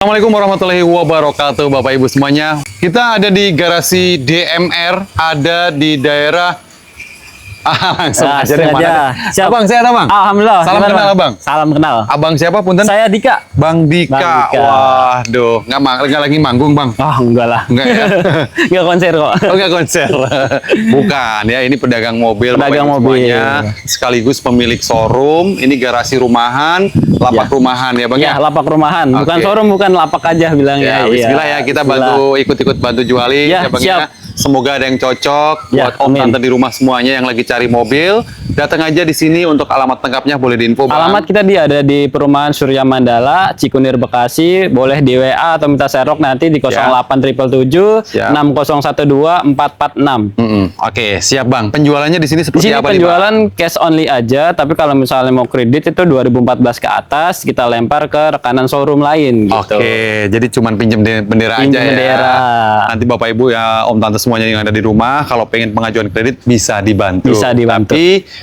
Assalamualaikum warahmatullahi wabarakatuh Bapak Ibu semuanya. Kita ada di garasi DMR, ada di daerah langsung aja deh, mana? Abang, saya ada bang. Alhamdulillah. Salam kenal abang. Salam kenal. Abang siapa punten? Saya Dika. Bang Dika. Waduh, nggak lagi manggung bang? Enggak lah. Enggak ya? Enggak konser kok. Oh, nggak konser. Bukan ya, ini pedagang mobil. Pedagang Bapak Ibu mobil. semuanya, sekaligus pemilik showroom. Ini garasi rumahan, lapak rumahan ya bang ya? Ya, lapak rumahan. Bukan Oke. showroom, bukan lapak aja bilangnya. Ya, bismillah ya, kita bantu ikut-ikut bantu jualin Ya, ya bang siap. ya. Semoga ada yang cocok Ya, buat om amin. tante di rumah semuanya yang lagi cari mobil. Datang aja di sini untuk alamat lengkapnya boleh diinfo bang. Alamat kita ada di Perumahan Surya Mandala, Cikunir, Bekasi. Boleh di WA atau minta serok nanti di 08777 Ya. 6012 446. Oke, siap bang. Penjualannya di sini Di seperti sini apa nih bang? penjualan cash only aja, tapi kalau misalnya mau kredit itu 2014 ke atas, kita lempar ke rekanan showroom lain gitu. Oke, jadi cuman pinjem bendera Pinjem aja ya. bendera. Nanti Bapak Ibu ya, Om Tante semuanya yang ada di rumah, kalau pengen pengajuan kredit bisa dibantu. Bisa dibantu. Tapi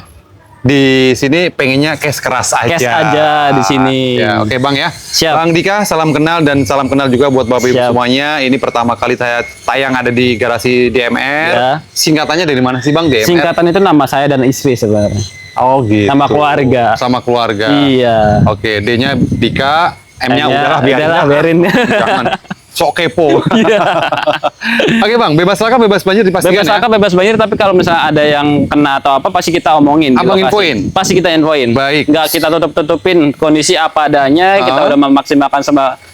di sini pengennya cash keras aja. Cash aja di sini. Ya, oke Bang ya. Siap. Bang Dika, salam kenal dan salam kenal juga buat Bapak Ibu Siap. semuanya. Ini pertama kali saya tayang ada di garasi DMR. Ya. Singkatannya dari mana sih Bang DMR? Singkatan itu nama saya dan istri sebenarnya. Oh gitu. Sama keluarga. Sama keluarga. Iya. Oke, D-nya Dika, M-nya udahlah biarin. Jangan sok kepo. Oke Bang, bebas laka, bebas banjir dipastikan Bebas ya. laka, bebas banjir, tapi kalau misalnya ada yang kena atau apa pasti kita omongin. di Abang lokasi. infoin? Pasti kita infoin. Baik. Nggak kita tutup-tutupin kondisi apa adanya, kita udah memaksimalkan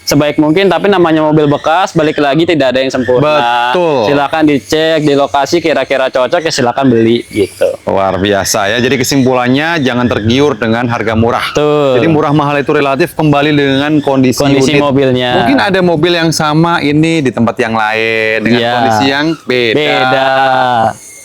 sebaik mungkin, tapi namanya mobil bekas, balik lagi tidak ada yang sempurna. Betul. Silakan dicek di lokasi, kira-kira cocok ya silakan beli gitu. Luar biasa ya. Jadi kesimpulannya jangan tergiur dengan harga murah. Betul. Jadi murah mahal itu relatif kembali dengan kondisi unit. Mobilnya. Mungkin ada mobil yang sama ini di tempat yang lain dengan Iya. kondisi yang beda. Beda.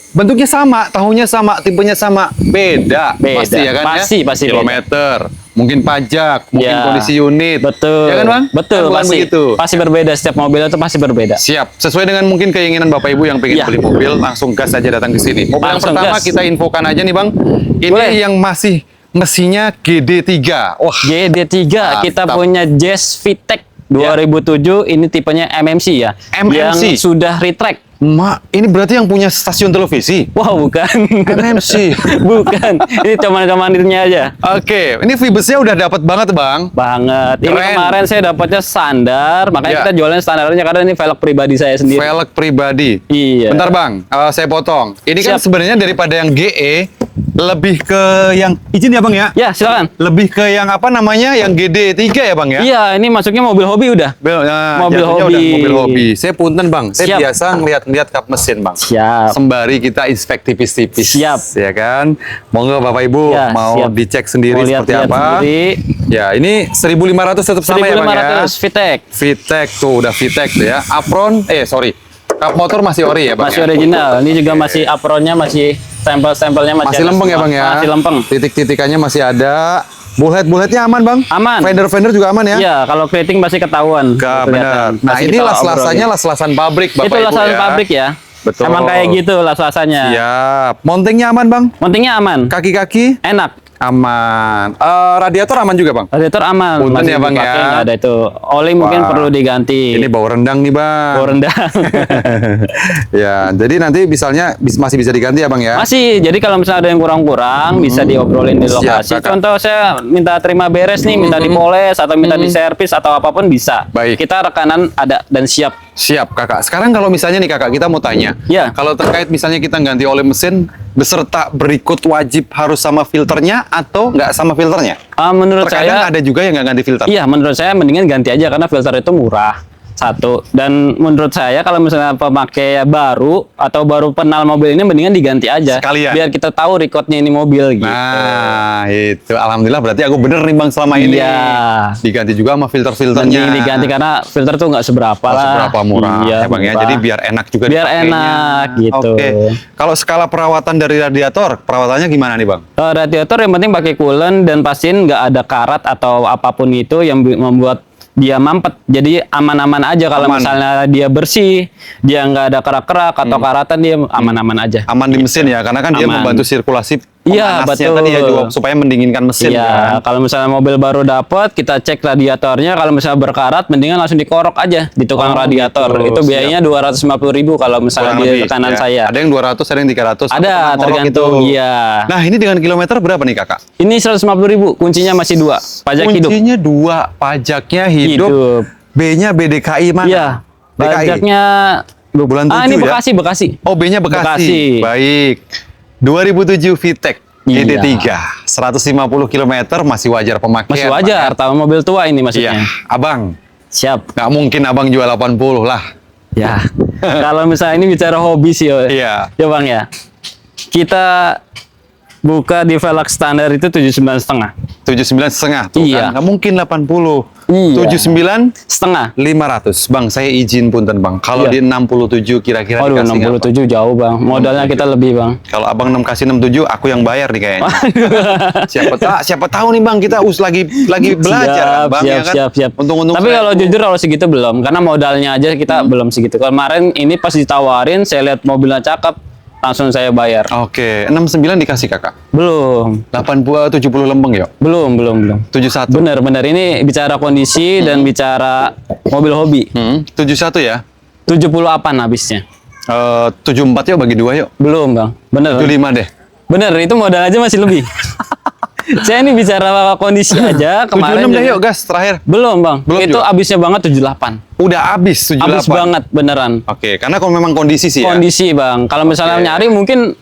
Bentuknya sama, tahunnya sama, tipenya sama, beda. Beda. Pasti ya kan Pasti, ya? pasti beda. Kilometer, mungkin pajak, mungkin Ya. kondisi unit. Betul. Ya kan Bang? Betul, Kan bukan pasti. begitu. Pasti berbeda, setiap mobil itu pasti berbeda. Siap. Sesuai dengan mungkin keinginan Bapak Ibu yang pengen Iya. beli mobil, langsung gas aja datang ke sini. Mobil yang Langsung pertama gas. kita infokan aja nih Bang. Ini Boleh. yang masih mesinnya GD3. Wah, GD3 kita Mantap. punya Jazz VTEC 2007, ini tipenya MMC ya. MMC. Yang sudah retract. Mak, ini berarti yang punya stasiun televisi. Wah, bukan. MMC. Bukan. Ini cuman itunya aja. Oke, ini Vibesnya udah dapat banget Bang. Banget. Ini Keren. kemarin saya dapatnya standar, makanya Ya. kita jualnya standarnya karena ini velg pribadi saya sendiri. Velg pribadi. Iya. Bentar Bang, saya potong. Ini kan Siap. sebenarnya daripada yang GE, lebih ke yang izin ya Bang ya? Ya, silakan. Lebih ke yang apa namanya? Yang GD3 ya Bang ya? Iya, ini masuknya mobil hobi udah. Mobil jatuhnya hobi. udah mobil hobi. Saya punten Bang, saya Siap. biasa ngeliat-ngeliat kap mesin Bang. Siap. Sembari kita inspek tipis-tipis. Siap. Ya kan? Monggo Bapak Ibu Ya, mau siap. dicek sendiri Mau seperti lihat-lihat apa. sendiri. Ya, ini 1500 tetap sama ya Bang ya? 1500 VTEC. VTEC tuh udah VTEC tuh ya. Apron, sorry. Kap motor masih ori ya Bang Masih ya? original. Ini juga masih apronnya, masih stempel-stempelnya Masih ada lempeng ya semua. Bang ya? Masih lempeng. Titik-titikannya masih ada. Bullhead-bullheadnya aman Bang? Aman. Fender juga aman ya? Iya, kalau keriting pasti ketahuan. Benar. Kelihatan. Nah, Pasti ini kita las-lasannya obrolin. las-lasan pabrik Bapak Itu Ibu lasasan ya. pabrik ya. Betul. Emang kayak gitu las-lasannya. Siap. Mountingnya aman Bang? Mountingnya aman. Kaki-kaki? Enak. Aman. Radiator aman juga Bang? Radiator aman. Punten Masih ya, Bang, dipakai, ya. nggak ada itu. Oli mungkin Wah. perlu diganti. Ini bau rendang nih Bang. Bau rendang. Ya, jadi nanti misalnya masih bisa diganti ya Bang ya? Masih. Jadi kalau misalnya ada yang kurang-kurang bisa diobrolin di Siap, lokasi. Kakak. Contoh saya minta terima beres nih, minta dipoles atau minta diservis atau apapun bisa. Baik. Kita rekanan ada dan siap. Siap Kakak. Sekarang kalau misalnya nih Kakak, kita mau tanya. Ya. Kalau terkait misalnya kita ganti oli mesin, beserta berikut wajib harus sama filternya atau nggak sama filternya? Menurut Terkadang saya ada juga yang nggak ganti filter. iya, menurut saya mendingan ganti aja karena filter itu murah. Satu. Dan menurut saya kalau misalnya pemakai baru atau baru kenal mobil ini mendingan diganti aja. Sekalian. Biar kita tahu recordnya ini mobil gitu. Nah, itu alhamdulillah berarti aku bener nih Bang selama ini. Iya. Diganti juga sama filter-filternya. Mending diganti karena filter tuh nggak seberapa Oh, lah. seberapa murah Iya, ya Bang ya. murah. Jadi biar enak juga Biar dipakainya. enak gitu. Oke. Kalau skala perawatan dari radiator, perawatannya gimana nih Bang? Radiator yang penting pakai coolant dan pastiin nggak ada karat atau apapun itu yang membuat dia mampet. Jadi aman-aman aja kalau Aman. misalnya dia bersih, dia nggak ada kerak-kerak atau karatan, dia aman-aman aja. Aman di mesin ya, karena kan dia Aman. membantu sirkulasi Iya, pemanasnya betul. tadi ya juga supaya mendinginkan mesin Iya, kan. kalau misalnya mobil baru dapat, kita cek radiatornya. Kalau misalnya berkarat, mendingan langsung dikorok aja di tukang radiator. gitu. Itu biayanya 250.000 kalau misalnya Kurang di lebih, tekanan ya. saya. Ada yang 200, ada yang 300. Ada, Aku pernah ngorok tergantung. itu. Iya. Nah, ini dengan kilometer berapa nih kakak? Ini 150.000, kuncinya masih 2, pajak hidup. Kuncinya 2, pajaknya hidup. Hidup. B-nya BDKI mana? Iya, DKI. pajaknya Bulan 7 ini ya? Bekasi. Oh, B-nya Bekasi. Bekasi. Baik. 2007 VTEC Iya. GD3, 150 km masih wajar pemakaian. Masih wajar, tahu mobil tua ini Iya, maksudnya. abang. Siap. Nggak mungkin abang jual 80 lah. Ya. Kalau misalnya ini bicara hobi sih, Iya. ya Bang ya. Kita buka di velg standar itu 79,5. 79,5 tuh Iya. kan. Nggak mungkin 80. Iya. 79 Setengah. 500. Bang, saya izin punten bang. Kalau Iya. di 67 kira-kira Waduh, dikasih nggak, 67 jauh Bang. Modalnya kita lebih Bang. Bang? Kalau abang 6 kasih 67, aku yang bayar nih kayaknya. siapa tahu nih bang, kita lagi belajar kan, bang, ya kan? Siap. Untung-untung Tapi saya- kalau jujur kalau segitu belum, karena modalnya aja kita belum segitu. Kemarin ini pas ditawarin, saya lihat mobilnya cakep, langsung saya bayar. Oke, 69 dikasih kakak. Belum, 70 lembeng ya. belum. 71. Bener. Ini bicara kondisi dan bicara mobil hobi. 71 ya. 70-an habisnya. 74 yuk bagi 2 yuk. Belum Bang, bener. 75 deh. Bener, itu modal aja masih lebih. Saya ini bicara kondisi aja 76 kemarin. deh juga- yuk gas terakhir. Belum Bang, Belum itu juga? habisnya banget 78. Udah habis 78. Habis banget beneran. Oke, karena kalau memang kondisi sih ya. Kondisi Bang, kalau misalnya Oke. nyari mungkin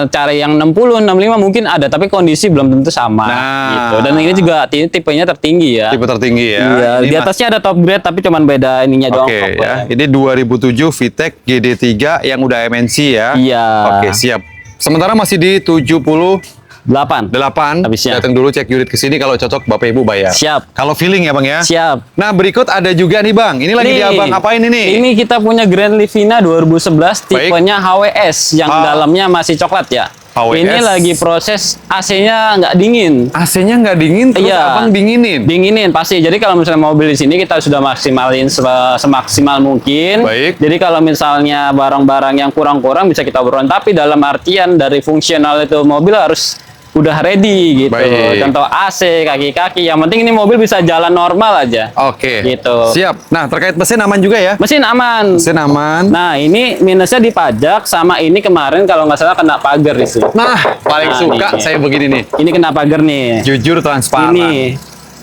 cari yang 60, 65 mungkin ada, tapi kondisi belum tentu sama. Nah. Gitu. Dan ini juga tipenya tertinggi ya. Tipe tertinggi ya. Iya, Ini di atasnya ada top grade tapi cuman beda ininya doang. Oke kopnya. ya, ini 2007 VTEC GD3 yang udah MNC ya. Iya. Oke, siap. Sementara masih di 78. 8. Habisnya. Datang dulu cek unit ke sini, kalau cocok Bapak Ibu bayar. Siap. Kalau feeling ya, Bang ya. Siap. Nah, berikut ada juga nih, Bang. Ini lagi di Nih, Abang apain ini? Ini kita punya Grand Livina 2011 Baik. tipenya HWS yang dalamnya masih coklat ya. HWS. Ini lagi proses AC-nya nggak dingin. AC-nya nggak dingin, terus Iya. Abang dinginin. Dinginin pasti. Jadi kalau misalnya mobil di sini kita sudah maksimalin semaksimal mungkin. Baik. Jadi kalau misalnya barang-barang yang kurang-kurang bisa kita urun. Tapi dalam artian dari fungsional itu mobil harus udah ready gitu. Baik. Contoh AC, kaki-kaki. Yang penting ini mobil bisa jalan normal aja. Oke. Gitu. Siap. Nah, terkait mesin aman juga ya? Mesin aman. Mesin aman. Nah ini minusnya di pajak, sama ini kemarin kalau nggak salah kena pagar di sini. Nah, paling Nah, suka nih. saya begini nih. Ini kena pagar nih. Jujur transparan. Ini.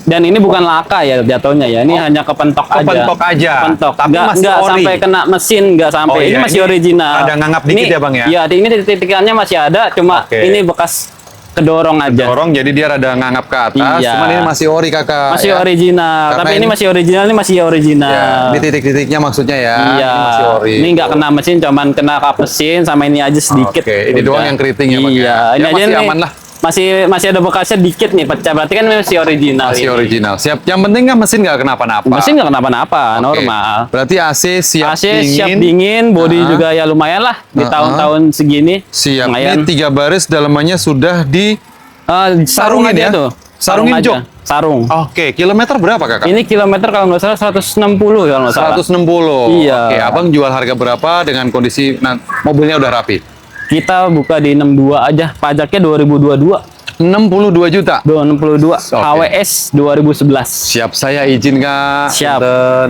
Dan ini bukan laka ya jatuhnya ya. Ini hanya kepentok aja. Kepentok aja. Kepentok. Tapi masih nggak ori. sampai kena mesin, nggak sampai. Oh, Ini iya. masih Ini original. ada ngangap dikit Ini- ya, Bang, ya? Iya, ini titik-tikannya masih ada, cuma Oke. ini bekas kedorong aja. Dorong, jadi dia rada ngangap ke atas. Iya. Cuman ini masih ori kakak. Masih ya. original. Karena Tapi ini ini- masih original, ini masih original. Ya, ini titik-titiknya maksudnya ya. Iya, Ini masih ori. ini nggak kena mesin, cuman kena kap mesin sama ini aja sedikit. Oke, ini Udah. doang yang keriting ya, Bang, ya? Iya, ini Ya, aja masih nih, aman lah. Masih ada bekasnya dikit nih pecah, berarti kan masih original. Masih ini. original. Siap. Yang penting kan mesin nggak kenapa-napa. Mesin nggak kenapa-napa, Oke. normal. Berarti AC siap AC dingin. siap dingin, body Ah. juga ya lumayan lah di Ah. tahun-tahun segini. Siap. Lumayan. Ini 3 baris dalamannya sudah di. Sarung sarungin aja ya? tuh. Sarungin aja. jok? Sarung. Oke, kilometer berapa kakak? Ini kilometer kalau nggak salah 160 kalau nggak salah. 160. Iya. Oke, abang jual harga berapa dengan kondisi mobilnya udah rapi? Kita buka di 62 aja, pajaknya 2022. 62 juta. 262 Oke. HWS 2011. Siap, saya izin kak. Siap. Punten.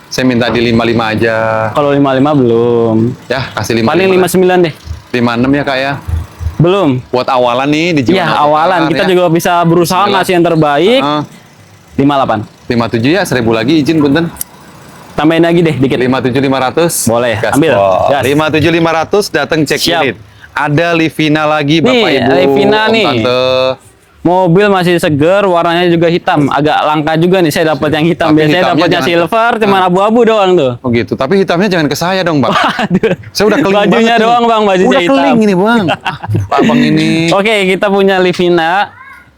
Saya minta di 55 aja. Kalau 55 belum. Ya, kasih 55. Paling 59 deh. 56 ya kak ya. Belum. Buat awalan nih di Iya, awalan kita juga bisa berusaha Bismillah. ngasih yang terbaik. 58. 57 ya, 1000 lagi izin punten. Tambahin lagi deh dikit. 57.500. Boleh, Gas ambil. pol. Gas. 57.500 datang cek Siap. unit. Ada Livina lagi Bapak Nih, Ibu. Livina Om, nih. Tante. Mobil masih seger, warnanya juga hitam. Agak langka juga nih saya dapat yang hitam. Tapi Biasanya hitamnya dapatnya jangan- silver, cuman abu-abu doang tuh. Oh gitu, tapi hitamnya jangan ke saya dong Bang. Aduh. Saya udah keling Bajunya banget doang ini. Bang, bajunya Udah hitam. keling ini Bang. Abang ini. Oke, kita punya Livina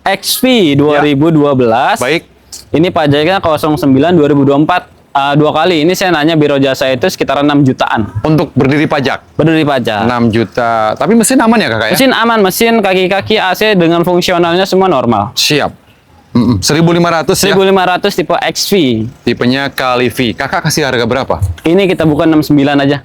XP 2012. Baik. Ini pajaknya 09 2024. 2 kali. Ini saya nanya biro jasa itu sekitar 6 jutaan. Untuk berdiri pajak. Berdiri pajak. 6 juta. Tapi mesin aman ya kakak ya? Mesin aman, mesin kaki-kaki AC dengan fungsionalnya semua normal. Siap. 1.500 ya. 1500 tipe XV. Tipenya Kalivi. Kakak kasih harga berapa? Ini kita bukan 69 aja.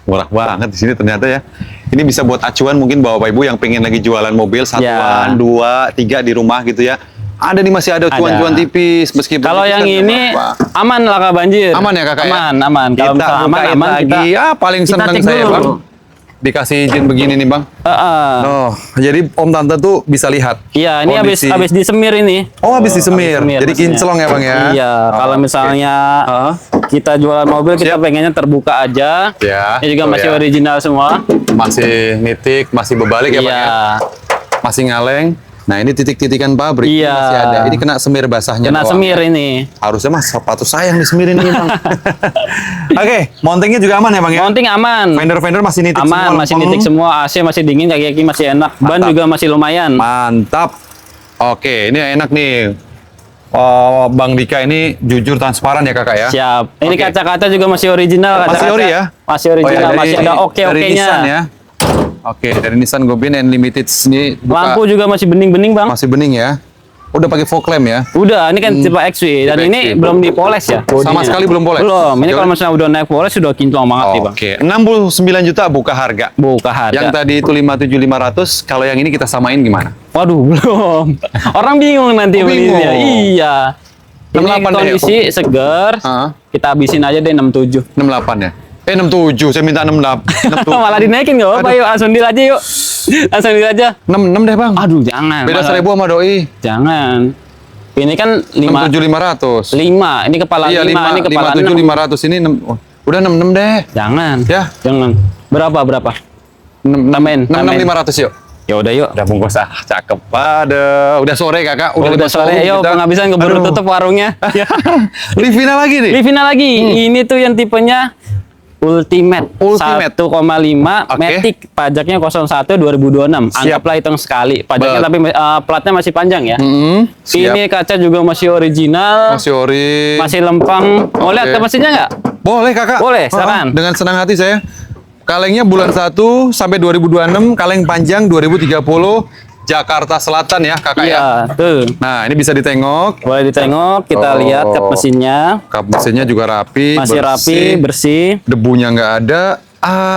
Murah banget di sini ternyata ya. Ini bisa buat acuan mungkin Bapak Ibu yang pengen lagi jualan mobil satuan, dua, tiga di rumah gitu ya. Ada nih, masih ada cuan-cuan tipis meskipun kalau yang ini aman lah Kak banjir. Aman ya Kakak ya? Aman. Kalau Kita misalnya bukain aman lagi. kita Paling kita senang cek saya dulu. Bang. Dikasih izin begini nih Bang. Oh, jadi Om Tante tuh bisa lihat. Iya, ini habis kondisi. disemir ini. Oh, habis disemir. Jadi maksudnya. kinclong ya Bang ya? Iya, kalau misalnya kita jualan mobil kita pengennya terbuka aja. Ya. Ini juga betul masih ya. original semua. Masih nitik, masih berbalik ya Bang ya? Iya. Masih ngaleng. Nah, ini titik-titikan pabrik Iya. masih ada. Ini kena semir basahnya Kena doang. semir ini. Harusnya mas sepatu saya yang disemirin ini Bang. Oke, mountingnya juga aman ya Bang ya? Mounting aman. Fender masih nitik semua. Aman, masih lempeng. nitik semua, AC masih dingin, kaki-kaki masih enak. Ban juga masih lumayan. Mantap. Oke, ini enak nih. Oh, Bang Dika ini jujur transparan ya Kakak ya? Siap. Ini Oke. kaca-kaca juga masih original. Masih kaca-kaca. ori ya? Masih original, masih ada dari oke-okenya. Nissan ya? Oke, dari Nissan Gobian Unlimited ini buka, Lampu juga masih bening-bening Bang. masih bening ya? Udah pakai fog lamp ya? Udah, ini kan tipe XV dan Tipe ini XV. belum dipoles ya. Sama bodinya. sekali belum poles? Belum. Ini Jauh- kalau misalnya udah naik poles sudah kinclong banget nih Bang. Oke, 69 juta buka harga. Buka harga. Yang tadi itu 57.500, kalau yang ini kita samain gimana? Waduh, belum. Orang bingung nanti Oh, bingung. belinya. Iya. Ini 68 deh. kondisi segar. Heeh. Kita habisin aja deh 67. 68 ya? 67, saya minta 68. Malah dinaikin nggak apa-apa, yuk langsung deal aja yuk. Langsung deal aja. 66 deh Bang. Aduh, jangan. Beda Malah- 1000 sama Doi. Jangan. Ini kan 5. 67.500. 5. Ini kepala Iya, 5, ini kepala 6. 57.500 ini udah 66 deh. Jangan. Ya. Jangan. Berapa? 6, Tambahin, 66.500 yuk. Ya udah yuk. Udah bungkus cakep. Udah sore Kakak, Udah lima sore, tahun yuk kita. penghabisan keburu Aduh. tutup warungnya. Livina lagi nih. Livina lagi. Ini tuh yang tipenya Ultimate. Ultimate. 1,5 Oke. Matic. Pajaknya 01 2026. Siap. Anggaplah hitung sekali. Pajaknya tapi platnya masih panjang ya. Siap. Ini kaca juga masih original. Masih ori. Masih lempeng. Mau lihat Oke. mesinnya nggak? Boleh Kakak. Boleh, silakan. Dengan senang hati saya. Kalengnya bulan 1 sampai 2026, kaleng panjang 2030, Jakarta Selatan ya Kakak ya. Iya, tuh. Nah, ini bisa ditengok. Boleh ditengok, kita Oh. lihat kap mesinnya. Kap mesinnya juga rapi, Masih rapi, bersih. debunya nggak ada.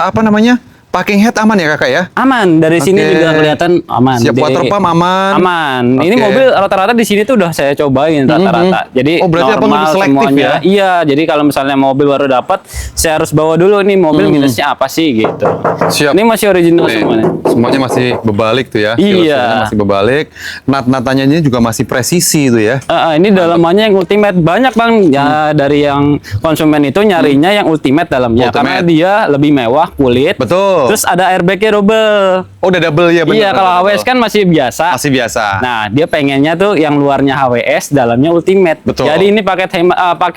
Apa namanya? Packing head aman ya Kakak ya? Aman, dari sini Oke. juga kelihatan aman. Siap water pump aman. Aman. Ini Oke. mobil rata-rata di sini tuh udah saya cobain rata-rata. Jadi Oh, berarti abang normal lebih selektif semuanya. ya? Iya, jadi kalau misalnya mobil baru dapat, saya harus bawa dulu nih mobil minusnya apa sih gitu. Siap. Ini masih original Nih, semuanya. semuanya masih berbalik tuh ya. Iya. Filosofinya masih berbalik. Nat-natannya ini juga masih presisi tuh ya. Ini dalamannya yang ultimate banyak Bang. Ya dari yang konsumen itu nyarinya yang ultimate dalamnya karena Ultimate. dia lebih mewah kulit. Betul. Terus ada airbagnya double. Oh, udah double ya benar. Iya, kalau benar, HWS kan masih biasa. masih biasa. Nah, dia pengennya tuh yang luarnya HWS, dalamnya Ultimate. Betul. Jadi ini paket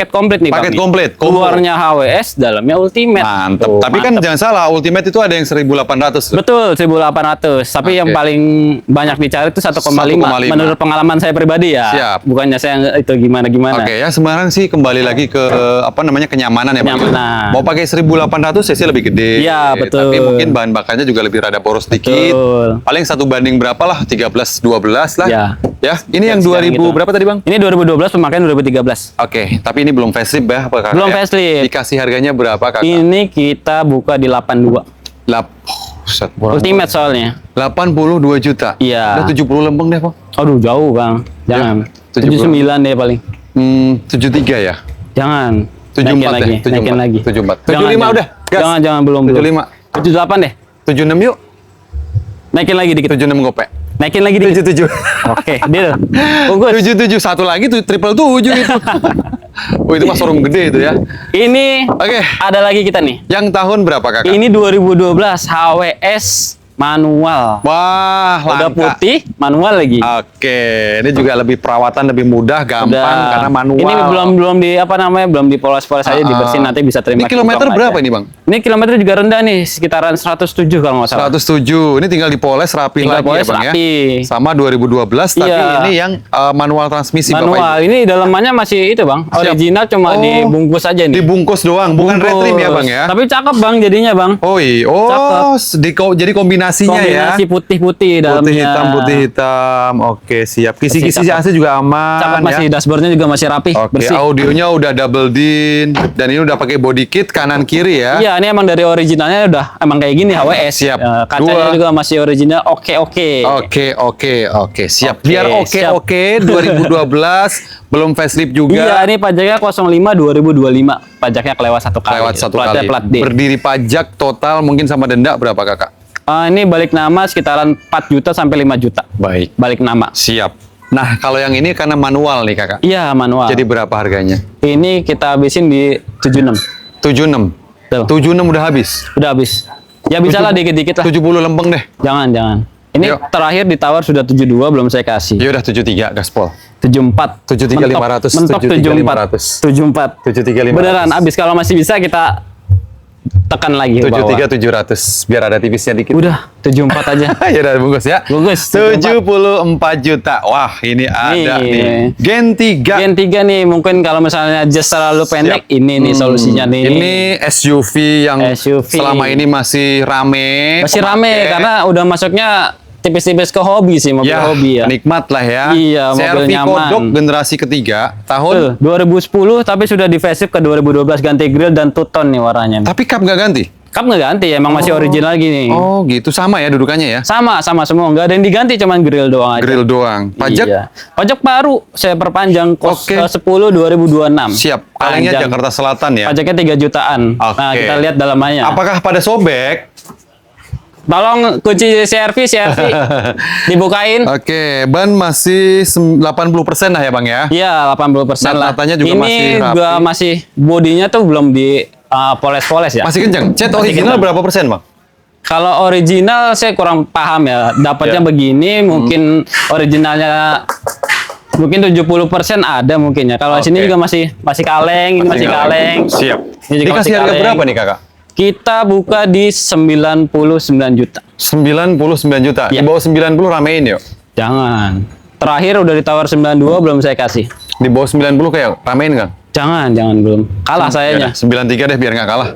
komplit nih, Paket Bang. komplit, combo. Luarnya HWS, dalamnya Ultimate. Mantep. Tuh, Tapi kan mantep. jangan salah, Ultimate itu ada yang 1.800 tuh. Betul, 1.800. Tapi yang Oke. paling banyak dicari itu 1,5. 1,5. Menurut pengalaman saya pribadi ya. Siap. Bukannya saya itu gimana-gimana. Oke ya, sekarang sih kembali lagi ke apa namanya kenyamanan ya Bang. Kenyamanan. Mau pakai 1.800 cc lebih gede. Iya, betul. Tapi mungkin bahan bakarnya juga lebih rada boros dikit. Betul. Paling 1 banding berapa lah? 13-12 lah. Ya. Ya, ini yang sekarang 2000 gitu. berapa tadi Bang? Ini 2012, pemakaian 2013. Oke, tapi ini belum facelift ya apa Kakak? Belum ya? facelift. Dikasih harganya berapa Kakak? Ini kita buka di 82. Buset, murah. Ultimate soalnya. 82 juta. Iya. Udah 70 lempeng deh, Bang. Aduh, jauh, Bang. Jangan. 70. 79 deh paling. 73 ya? Jangan. 74 Naikin deh, lagi, 74. naikin lagi. 74. Jangan, 75 jangan. udah, gas. Jangan, belum. 75. 78 deh. 76 yuk. Naikin lagi dikit. 76 gope. Naikin lagi dikit. 77. Oke, deal. Bungkus. 77 satu lagi tuh triple 7 itu. Oh, itu mah showroom gede itu ya. Ini Oke. ada lagi kita nih. Yang tahun berapa Kakak? Ini 2012 HWS manual. Wah, Udah langka. putih, manual lagi. Oke, ini juga lebih perawatan lebih mudah, gampang Udah. karena manual. Ini belum di apa namanya, belum dipoles-poles aja, dibersihin nanti bisa terima. Ini kilometer kinclong berapa aja. ini, Bang? Ini kilometer juga rendah nih, sekitaran 107 kalau nggak salah. 107. Ini tinggal dipoles rapi Tinggal lagi poles ya, Bang rapi. ya. Sama 2012 tapi Iya. ini yang manual transmisi Bapak Ibu. Manual. Ini dalamannya masih itu Bang, Siap. original cuma Oh, dibungkus aja nih. Dibungkus doang, bukan red trim ya, Bang ya. Tapi cakep Bang jadinya Bang. Oh iya, Cakep. jadi kombinasi kombinasinya Kombinasi ya. putih-putih dalamnya. Putih hitam. Oke, siap. Kisi-kisi Cakep. AC juga aman Cakep masih, ya. dashboardnya juga masih rapi, Oke, bersih. audionya udah double din dan ini udah pakai body kit kanan kiri ya. Iya, ini emang dari originalnya udah emang kayak gini HWS. Siap. Kacanya Dua. juga masih original. Oke. Oke, siap. Oke, Biar siap. oke 2012 belum facelift juga. Iya, ini pajaknya 05 2025. Pajaknya kelewat satu kali. Lewat satu Platnya kali. Plat D. Berdiri pajak total mungkin sama denda berapa kakak? Ini balik nama sekitaran 4 juta sampai 5 juta. Baik. Balik nama. Siap. Nah, kalau yang ini karena manual nih kakak. Iya, manual. Jadi berapa harganya? Ini kita habisin di 76. 76. Betul. 76 udah habis. Udah habis. Ya bisa lah dikit-dikit lah. 70 lempeng deh. Jangan. Ini Yuk. terakhir ditawar sudah 72 belum saya kasih. Ya udah 73 gaspol. 74. 73.500, Mentok 74. 74. 73.500. Beneran habis, kalau masih bisa kita tekan lagi ke bawah. 73.700 biar ada tipisnya dikit. Udah 74 aja. Ya udah bungkus ya. Bungkus, 74 juta. Wah, ini ada nih. Gen 3. Gen 3 nih, mungkin kalau misalnya just terlalu pendek, ini nih solusinya nih. Ini SUV yang SUV. selama ini masih rame. Masih rame pemakai. karena udah masuknya tipis-tipis ke hobi sih, mobil Ya, hobi ya. nikmat lah ya. Iya, mobil CR-V nyaman. Kodok generasi ketiga tahun. 2010 tapi sudah di facelift ke 2012, ganti grill dan two-tone nih warnanya. Tapi kap nggak ganti? Kap nggak ganti, emang masih original gini. Oh gitu, sama ya dudukannya ya? Sama semua, nggak ada yang diganti, cuman grill doang aja. Grill doang. Pajak Iya. Pajak baru saya perpanjang kos Oke. 10 2026. siap. Kalengnya Panjang. Jakarta Selatan ya. Pajaknya 3 jutaan. Nah, Oke. kita lihat dalamannya. Apakah pada sobek? Tolong kunci CR-V dibukain. Oke, ban masih 80% lah ya bang ya? Iya, 80% lah. Nat-natanya juga Ini masih rapi. juga masih bodinya tuh belum di poles-poles ya. Masih kencang. Cat Masih original kencang. berapa persen bang? Kalau original saya kurang paham ya. Dapatnya Ya. begini, mungkin originalnya mungkin 70% ada mungkin ya. Kalau Oke. sini juga masih kaleng, ini masih kaleng. Siap. Ini juga Dikasih masih harga kaleng. berapa nih kakak? Kita buka di 99 juta. 99 juta. Ya. Di bawah 90 ramein yuk. Jangan. Terakhir udah ditawar 92 belum saya kasih. Di bawah 90 kayak ramein kan? Jangan belum. Kalah sayanya. 93 deh biar nggak kalah.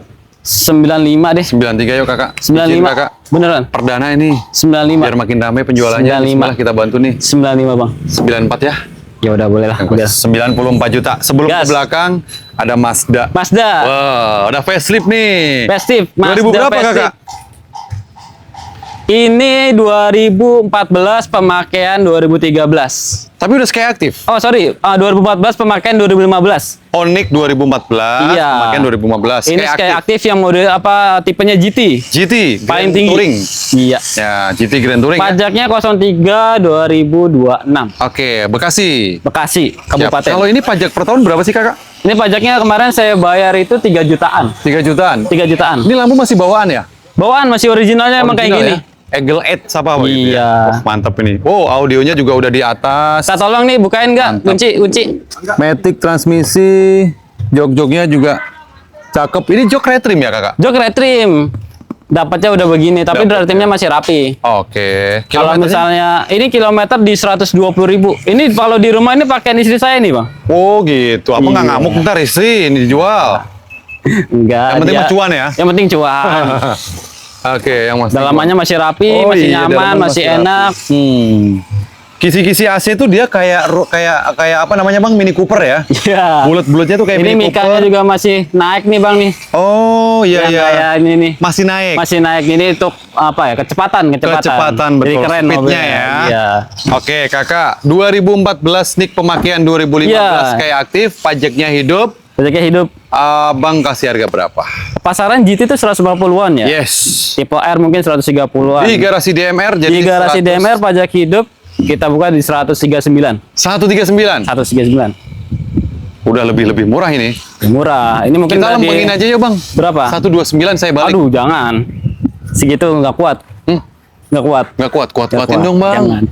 95 deh. 93 yuk kakak. 95. Izin, kakak. Beneran. Perdana ini. 95. Biar makin ramai penjualannya. 95. Bismillah kita bantu nih. 95, Bang. 94 ya. Ya udah boleh lah. Udah. 94 juta. Sebelum Gas. ke belakang ada Mazda. Mazda. Wah, ada facelift nih. Festive. 2000 Mazda berapa Festive. kakak? Ini 2014, pemakaian 2013. Tapi udah Sky aktif. Oh sorry, 2014 pemakaian 2015. Onyx 2014, Iya. pemakaian 2015. Ini Sky aktif yang mode apa tipenya GT. GT, Paling Grand tinggi. Touring. Iya. Ya, GT Grand Touring. Ya? Pajaknya 03 2026. Oke, Bekasi. Bekasi, Siap. Kabupaten. Kalau ini pajak per tahun berapa sih kakak? Ini pajaknya kemarin saya bayar itu 3 jutaan. 3 jutaan. 3 jutaan. Ini lampu masih bawaan ya? Bawaan masih originalnya emang kayak Original gini. ya? Eagle 8 apa gitu Iya. ya? Wah, mantap ini. Oh, audionya juga udah di atas. Kita tolong nih bukain nggak? Kunci. Matic transmisi, jok-joknya juga cakep. Ini jok retrim ya kakak? Jok retrim. Dapatnya udah begini, tapi Dapatnya. retrimnya masih rapi. Oke. Kalau Kilometernya? misalnya ini kilometer di 120.000. Ini kalau di rumah ini pakaian istri saya nih, Bang. Oh gitu. Apa nggak Iya. ngamuk ntar istri ini dijual? Enggak. Yang penting dia- mah cuan ya? Yang penting cuan. Oke, yang mas. Dalamannya masih rapi, Oh, masih iya, nyaman, dalaman masih masih rapi. enak. Kisi-kisi AC tuh dia kayak apa namanya bang? Mini Cooper ya? Iya. Bulat-bulatnya tuh kayak Ini Mini mikanya Cooper. juga masih naik nih, Bang nih. Oh iya Yang iya. kayak ini nih. Masih naik. Masih naik ini untuk apa ya? Kecepatan. Kecepatan Jadi betul. keren Speednya mobilnya. ya. Iya. Oke kakak, 2014 nik pemakaian 2015 Iya. kayak aktif, pajaknya hidup. Pajaknya hidup. Bang kasih harga berapa? Pasaran GT itu 150-an ya. Yes. Tipe R mungkin 130-an. Di garasi DMR jadi Di garasi 100. DMR pajak hidup kita buka di 139. 139. 139. Udah lebih murah ini. Murah. Ini mungkin Kita nggak lempengin aja ya bang. Berapa? 129 saya balik. Aduh, jangan. Segitu nggak kuat. Nggak kuat. Nggak kuatin Nggak kuat. dong bang. Jangan.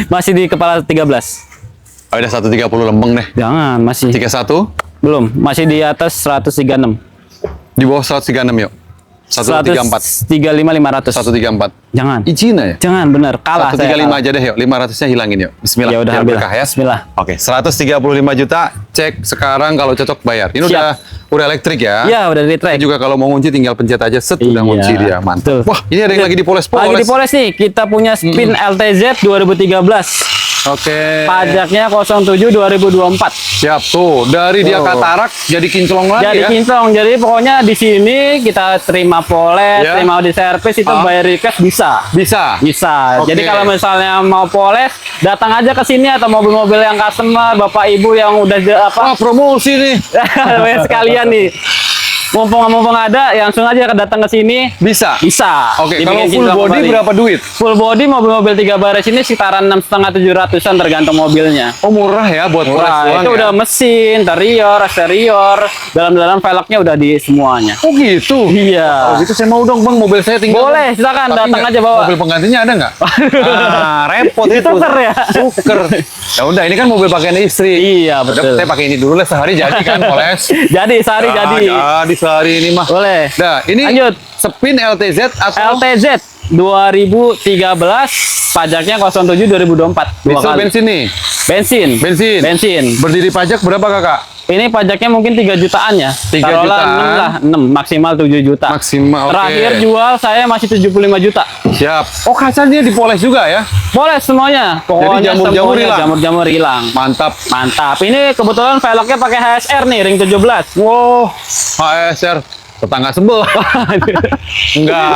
Masih di kepala 13. Oh, udah 130 lempeng deh. Jangan, masih. 31 Belum, masih di atas 136. di bawah 136 yuk. 134. 135.500. 134. Jangan. Izin ya? Jangan, bener. Kalah saya. 135 aja deh, yuk. 500-nya hilangin yuk. Bismillah. Ya udah, biar ambil. berkah ya. Bismillah. Oke, 135 juta. Cek sekarang kalau cocok bayar. Ini udah elektrik ya? Iya, udah di track. Juga kalau mau ngunci tinggal pencet aja, set udah ngunci dia. Mantap. Betul. Wah, ini ada yang lagi dipoles-poles. Lagi dipoles nih. Kita punya Spin LTZ 2013. Oke. Pajaknya 07 2024. Siap tuh. Dari dia katarak jadi kinclong lagi Jadi ya. kinclong. Jadi pokoknya di sini kita terima poles, Ya. terima di servis itu bayar request bisa. Bisa. Bisa. Oke. Jadi kalau misalnya mau poles, datang aja ke sini atau mobil-mobil yang customer, Bapak Ibu yang udah Wah, promosi nih. sekalian nih. Mumpung ada, ya langsung aja datang ke sini. Bisa. Bisa. Oke, kalau Dibikin full kinclong body kembali. berapa duit? Full body mobil-mobil 3 baris ini sekitaran 6,5-700-an tergantung mobilnya. Oh, murah ya buat poles Murah, doang itu ya? udah mesin, interior, eksterior, dalam-dalam velgnya udah di semuanya. Oh gitu? Iya. Oh gitu, saya mau dong bang, mobil saya tinggal. Boleh, silakan Tapi datang nggak- aja bawa. Mobil penggantinya ada nggak? Repot itu. Tuker ya? Tuker. Ya udah, ini kan mobil pakaian istri. Iya, Udah, betul. saya pakai ini dulu lah, sehari jadi kan poles. Jadi sehari jadi. Jadi sehari ini mah. Boleh. Nah, ini Lanjut. Spin LTZ atau LTZ 2013, pajaknya 07 2024. Dua diesel kali. bensin nih? Bensin. Bensin. Bensin. Berdiri pajak berapa kakak? Ini pajaknya mungkin 3 jutaan ya. 3 Taruhlah jutaan. 6 lah, 6 maksimal 7 juta. Maksimal, oke. Terakhir jual saya masih 75 juta. Siap. Oh, kacanya dipoles juga ya? Boleh semuanya. Pokoknya jamur-jamur semuanya hilang? Jamur-jamur hilang. Mantap. Mantap. Ini kebetulan velgnya pakai HSR nih, ring 17. Wow, HSR tetangga sebelah. Enggak.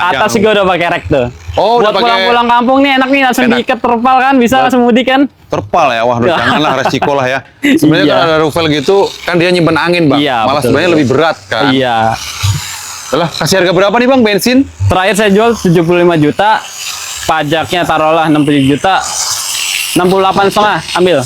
Atas jangan. juga udah pakai rek tuh. Oh, udah Buat pakai- pulang-pulang kampung nih enak nih langsung Enak. diikat terpal kan, bisa langsung mudik kan? Terpal ya, wah janganlah resiko lah ya. Sebenarnya Iya. kalau ada rufel gitu kan dia nyimpen angin bang, Iya, malah betul, sebenarnya betul. lebih berat kan. Iya. Lah kasih harga berapa nih bang bensin? Terakhir saya jual 75 juta, pajaknya taruhlah 67 juta, 68 setengah, ambil.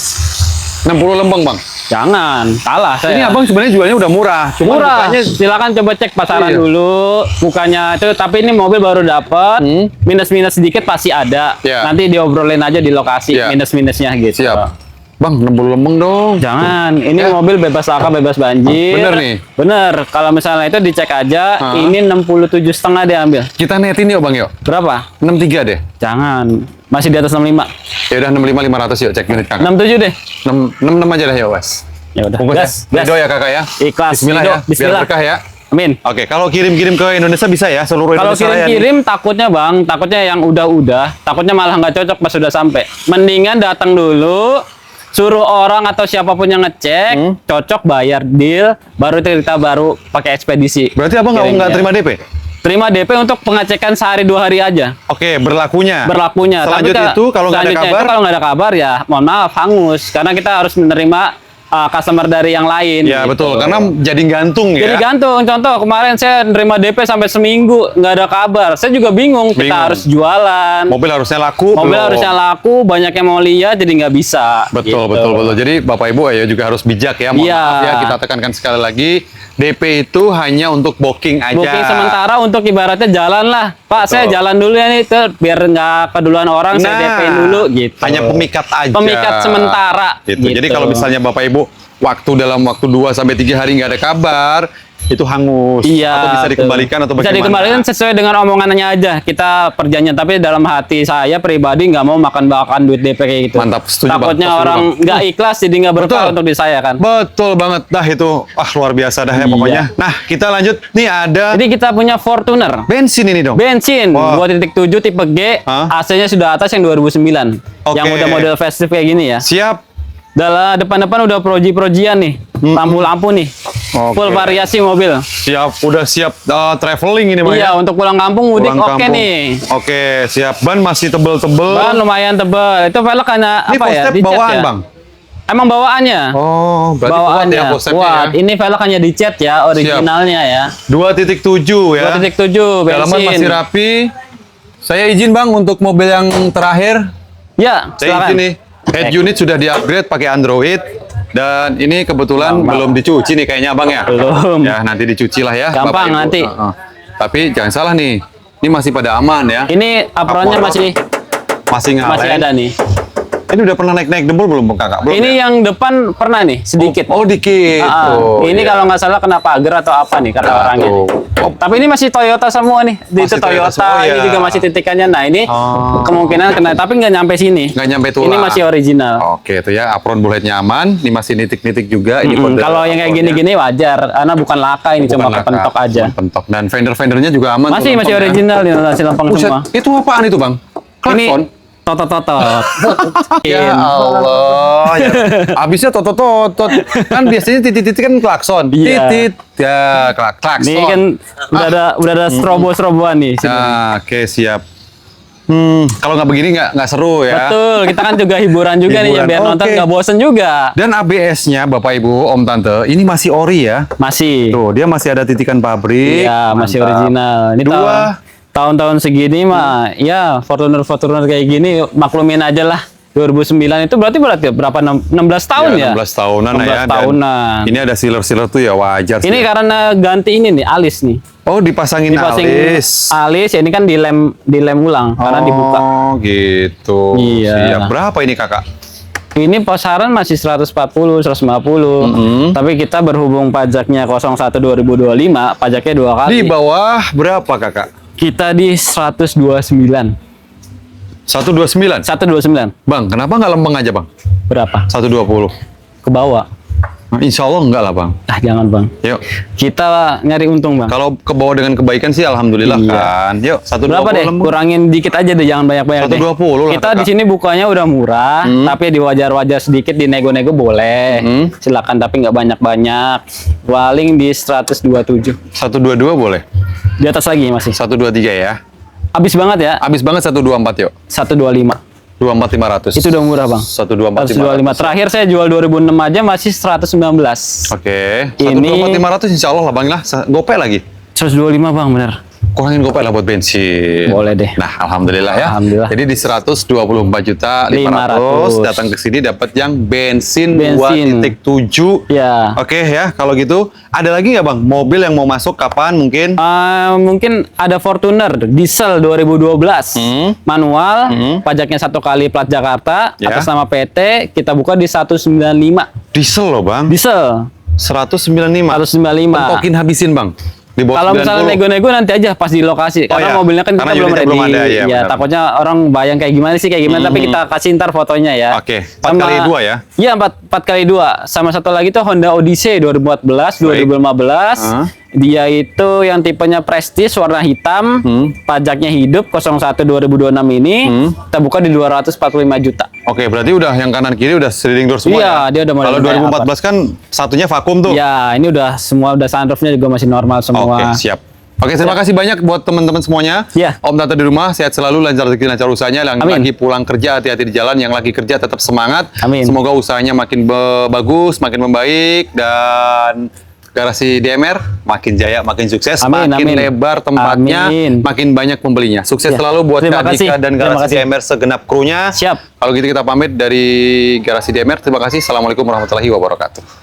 60 lembang bang. Jangan, kalah saya. Ini abang sebenarnya jualnya udah murah, cuma murah. mukanya Silakan coba cek pasaran Iya. dulu, mukanya itu. Tapi ini mobil baru dapat, minus-minus sedikit pasti ada. Iya. Nanti diobrolin aja di lokasi Iya. minus-minusnya gitu. siap. Bang 60 lembang dong. Jangan, ini Ya. mobil bebas laka, bebas banjir. Bener nih? Bener. Kalau misalnya itu dicek aja, Hah? ini 67 setengah diambil. Kita netin yuk bang yuk. Berapa? 63 deh. Jangan, masih di atas 65. Ya udah 65 500 yuk cek unit kakak. 67 deh. 66 aja dah ya wes. Ya udah. Bungkus ya. Gas, gas. Ridho ya kakak ya. Ikhlas. Bismillah Ridho. ya. Biar Bismillah. berkah ya. Amin. Oke, kalau kirim-kirim ke Indonesia bisa ya seluruh Kalau Indonesia ya. kirim-kirim takutnya bang, takutnya yang udah, takutnya malah nggak cocok pas sudah sampai. Mendingan datang dulu, suruh orang atau siapapun yang ngecek, cocok bayar deal, baru itu kita baru pakai ekspedisi. Berarti abang nggak Kirimnya. terima DP? Terima DP untuk pengecekan sehari 2 hari aja. Oke, berlakunya. Berlakunya. Selanjutnya itu kalau nggak ada selanjutnya kabar, itu kalau nggak ada kabar ya mohon maaf hangus karena kita harus menerima customer dari yang lain. ya gitu. betul, karena jadi gantung ya. Jadi gantung. Contoh kemarin saya nerima DP sampai seminggu nggak ada kabar. Saya juga bingung. Kita Bingung. harus jualan. Mobil harusnya laku. Mobil belum. harusnya laku. Banyak yang mau lihat jadi nggak bisa. Betul, Gitu. betul. Jadi Bapak Ibu ya juga harus bijak ya. Mohon Iya. maaf ya, kita tekankan sekali lagi. DP itu hanya untuk booking aja. Booking sementara untuk ibaratnya jalan lah. Pak, Betul. saya jalan dulu ya nih, tuh, biar nggak keduluan orang, saya DP-in dulu gitu. Hanya pemikat aja. Pemikat sementara. Gitu. Jadi kalau misalnya Bapak Ibu dalam waktu 2 sampai 3 hari nggak ada kabar, itu hangus. Iya, Atau bisa betul. dikembalikan atau bisa bagaimana? dikembalikan sesuai dengan omongannya aja. Kita perjanjian, tapi dalam hati saya pribadi nggak mau makan duit DP kayak gitu. Mantap, setuju, Bang. Takutnya Setuju, orang Bang. nggak ikhlas jadi nggak berkah Betul. untuk di saya kan. Betul banget dah itu. Luar biasa dah ya Iya. pokoknya. Nah, kita lanjut. Nih ada Jadi kita punya Fortuner. bensin ini dong. Bensin Wah. 2.7 tipe G, Hah? AC-nya sudah atas yang 2009. Oke. Yang udah model festive kayak gini ya. Siap. Dalam depan-depan udah proji-projian nih. Lampu-lampu nih. Oke. Full variasi mobil. Siap, udah siap traveling ini Bang Iya, ya. untuk pulang kampung mudik Pulang oke kampung. nih. Oke, siap. Ban masih tebel-tebel. Ban lumayan tebal. Itu velg hanya Ini apa full ya? step Dicat bawaan, ya? Bang. Emang bawaannya. Oh, berarti kuat Bawaannya ya full stepnya kuat. ya. Ini velg hanya dicat ya, originalnya ya. 2.7 ya. 2.7 Dalaman bensin. masih rapi. Saya izin Bang untuk mobil yang terakhir. Ya, Saya silakan. izin nih. Head unit sudah di-upgrade pakai Android. Dan ini kebetulan belum dicuci nih kayaknya Abang ya. Belum. Ya, nanti dicuci lah ya. Bapak Gampang Ibu. nanti. Tapi jangan salah nih. Ini masih pada aman ya. Ini apronnya Apron. masih Masih ngalen. ada nih. Ini udah pernah naik dempul belum kakak? Belum Ini ya? yang depan pernah nih, sedikit. Oh dikit. Ini kalau nggak salah kena pagar atau apa nih kata Nah, orangnya. tuh. Tapi ini masih Toyota semua nih. Itu Masih Toyota Toyota, semua, ini ya. juga masih titikannya. Nah ini Oh. kemungkinan kena, tapi nggak nyampe sini. Nggak nyampe tulang. Ini masih original. Oke, itu ya apron bullheadnya aman. Ini masih nitik-nitik juga. Ini kode Kalau yang kayak apronnya. gini-gini wajar, karena bukan laka ini, Bukan cuma laka, kepentok aja. cuma pentok. Dan fender-fendernya juga aman. tuh Masih lempengnya. original ini nasi lempeng Buset, semua. itu apaan itu bang? Ini Klakson? totot-totot. Ya Allah. Ya. Abisnya totot-totot. Kan biasanya titit-titit kan klakson. Iya. Titit. Ya, klakson. Ini kan udah ada strobo-stroboan nih. sini. Nah, oke siap. Kalau nggak begini nggak seru ya. Betul, kita kan juga hiburan juga nih, Hiburan, biar nonton oke. nggak bosen juga. Dan ABS-nya Bapak Ibu, Om Tante, ini masih ori ya. Masih. Tuh, dia masih ada titikan pabrik. Iya, masih Mantap. original. Ini Dua. tahun-tahun segini mah, ya Fortuner kayak gini maklumin aja lah. 2009 itu berarti berapa 16 tahun ya? 16 tahunan 16 ya. Dan tahunan. ini ada sealer-sealer tuh ya wajar sih. Ini karena ganti ini nih, alis nih. Oh, dipasangin alis. alis, ya ini kan dilem ulang karena dibuka. Oh, gitu. Iya. Siap. Berapa ini kakak? Ini pasaran masih 140, 150. Tapi kita berhubung pajaknya 01 2025, pajaknya 2 kali. Di bawah berapa kakak? Kita di 129. 129. 129. Bang, kenapa nggak lempeng aja bang? Berapa? 120. Ke bawah. Nah, insya Allah enggak lah bang. Ah, jangan bang. Yuk. Kita nyari untung bang. Kalau ke bawah dengan kebaikan sih alhamdulillah Iya. kan. Yuk, 120 Berapa deh? lempeng. Kurangin dikit aja deh, jangan banyak-banyak deh. 120 lah, Kita kakak. di sini bukanya udah murah, tapi di wajar-wajar sedikit di nego-nego boleh. Silakan tapi nggak banyak-banyak. Paling di 127. 122 boleh. Di atas lagi masih. 123 ya. Habis banget ya. Habis banget 124 yuk. 125. 24500. Itu udah murah bang. 124 500. 125. Terakhir saya jual 2006 aja masih 119. Oke. Ini- 124 500 insya Allah lah bang lah. Gopay lagi. 125 bang bener. Kurangin gopay lah buat bensin. Boleh deh. Nah, alhamdulillah ya. Alhamdulillah. Jadi di 124 juta 500 datang ke sini dapat yang bensin, Bensin. 2.7. Ya. Oke ya, kalau gitu ada lagi nggak bang mobil yang mau masuk kapan mungkin? Mungkin ada Fortuner diesel 2012 manual, pajaknya 1 kali plat Jakarta, Ya. atas nama PT, kita buka di 195. Diesel loh bang. Diesel 195. 195. Pentokin habisin bang. Di bawah Kalau misalnya 90. nego-nego nanti aja pas di lokasi, karena iya. mobilnya kan Karena kita belum unitnya ready. belum ada, ya, benar. takutnya orang bayang kayak gimana sih kayak gimana, tapi kita kasih ntar fotonya ya. Oke, 4x2 ya? Iya, 4x2. Sama satu lagi tuh Honda Odyssey 2014, 2015. Dia itu yang tipenya Prestige warna hitam, pajaknya hidup 01 2026 ini, kita buka di 245 juta. Oke, berarti udah yang kanan kiri udah sliding door semua Iya, ya? dia udah model Kalau kayak 2014 kan satunya vakum tuh. Ya, ini udah semua, udah sunroofnya juga masih normal semua. Oke, siap. Oke, terima kasih banyak buat teman-teman semuanya. Ya. Om Tante di rumah, sehat selalu, lancar rezeki, lancar usahanya. Yang Amin. lagi pulang kerja, hati-hati di jalan. Yang lagi kerja, tetap semangat. Amin. Semoga usahanya makin bagus, makin membaik. Dan garasi DMR makin jaya, makin sukses, Amin, makin amin. lebar tempatnya, Amin. makin banyak pembelinya. Sukses Ya. selalu buat Terima Kak Dika kasih. dan Terima garasi kasih. DMR segenap krunya. Siap. Kalau gitu kita pamit dari garasi DMR. Terima kasih. Assalamualaikum warahmatullahi wabarakatuh.